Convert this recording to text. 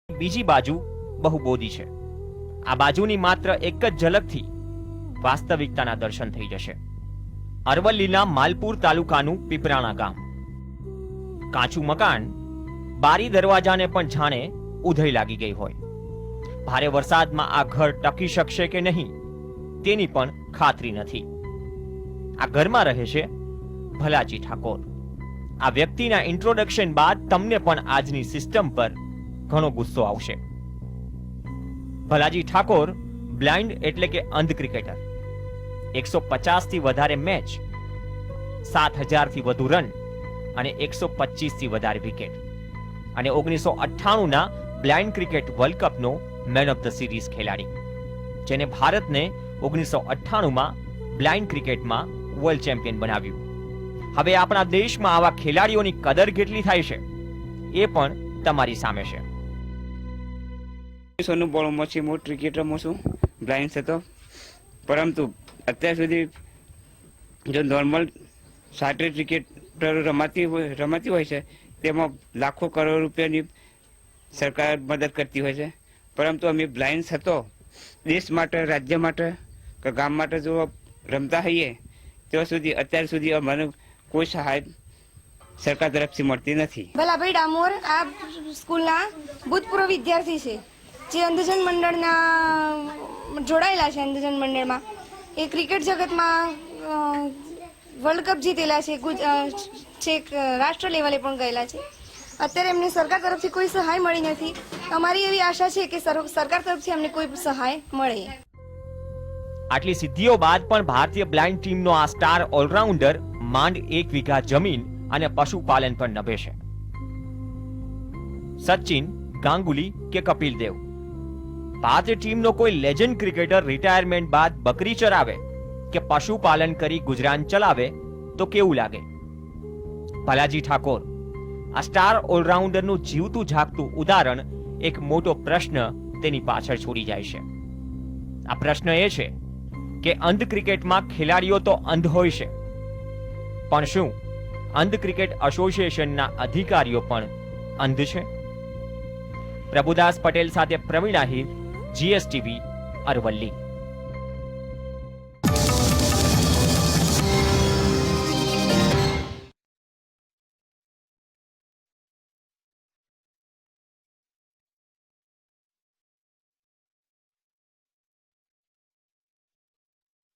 બીજી બાજુ બહુબોધી છે। આ બાજુની માત્ર એક જ ઝલકથી વાસ્તવિકતાના દર્શન થઈ જશે। અરવલ્લીના માલપુર તાલુકાનું પીપરાણા ગામ, કાચું મકાન, બારી દરવાજાને પણ જાણે ઉધઈ લાગી ગઈ હોય। ભારે વરસાદમાં આ ઘર ટકી શકશે કે નહીં તેની પણ ખાતરી નથી। આ ઘરમાં રહે છે ભલાજી ઠાકોર। આ વ્યક્તિના ઇન્ટ્રોડક્શન બાદ તમને પણ આજની સિસ્ટમ પર ઘણો ગુસ્સો આવશે। ભલાજી ઠાકોર બ્લાઇન્ડ એટલે કે અંધ ક્રિકેટર। 150 થી વધારે મેચ, 7000 થી વધુ રન અને 125 થી વધારે વિકેટ અને 1998 ના બ્લાઇન્ડ ક્રિકેટ વર્લ્ડ કપનો મેન ઓફ ધ સિરીઝ ખેલાડી, જેને ભારતને 1998 માં બ્લાઇન્ડ ક્રિકેટમાં વર્લ્ડ ચેમ્પિયન બનાવ્યું। હવે આપણા દેશમાં આવા ખેલાડીઓની કદર કેટલી થાય છે એ પણ તમારી સામે છે। સોનું બોળમાં છે, હું ક્રિકેટરમાં છું, બ્લાઇન્ડ હતો, પરંતુ અત્યાર સુધી જો નોર્મલ સાટે ક્રિકેટરો રમાતી હોય છે તેમાં લાખો કરોડ રૂપિયાની સરકાર મદદ કરતી હોય છે, પરંતુ અમે બ્લાઇન્ડ હતો દેશ માટે, રાજ્ય માટે કે ગામ માટે જો રમતા હોઈએ ત્યાં સુધી અત્યાર સુધી અમને કોઈ સહાય સરકાર તરફથી મળતી નથી। ભલાભાઈ ડામોર આ સ્કૂલના ભૂતપૂર્વ વિદ્યાર્થી છે, જે અંધજન મંડળના જોડાયેલા છે। અંધજન મંડળમાં એ ક્રિકેટ જગતમાં વર્લ્ડ કપ જીતેલા છે, છેક રાષ્ટ્ર લેવલે પણ ગયેલા છે। અત્યારે એમને સરકાર તરફથી કોઈ સહાય મળી નથી। અમારી એવી આશા છે કે સરકાર તરફથી અમને કોઈ સહાય મળે। આટલી સિદ્ધિઓ બાદ પણ ભારતીય બ્લાઇન્ડ ટીમનો આ સ્ટાર ઓલરાઉન્ડર માંડ 1 વીઘા જમીન અને પશુપાલન પર નભે છે। સચિન, ગાંગુલી કે કપિલ દેવ, ભારતીય ટીમનો કોઈ લેજન્ડ ક્રિકેટર રિટાયરમેન્ટ બાદ બકરી ચરાવે કે પશુપાલન કરી ગુજરાન ચલાવે તો કેવું લાગે? ભલાજી ઠાકોર આ સ્ટાર ઓલરાઉન્ડરનું જીવતું જાગતું ઉદાહરણ એક મોટો પ્રશ્ન તેની પાછળ છોડી જાય છે। આ પ્રશ્ન એ છે કે અંધ ક્રિકેટમાં ખેલાડીઓ તો અંધ હોય છે, પણ શું અંધ ક્રિકેટ એસોસિએશનના અધિકારીઓ પણ અંધ છે? પ્રભુદાસ પટેલ સાથે પ્રવીણ આહિર, GSTV, અરવલ્લી।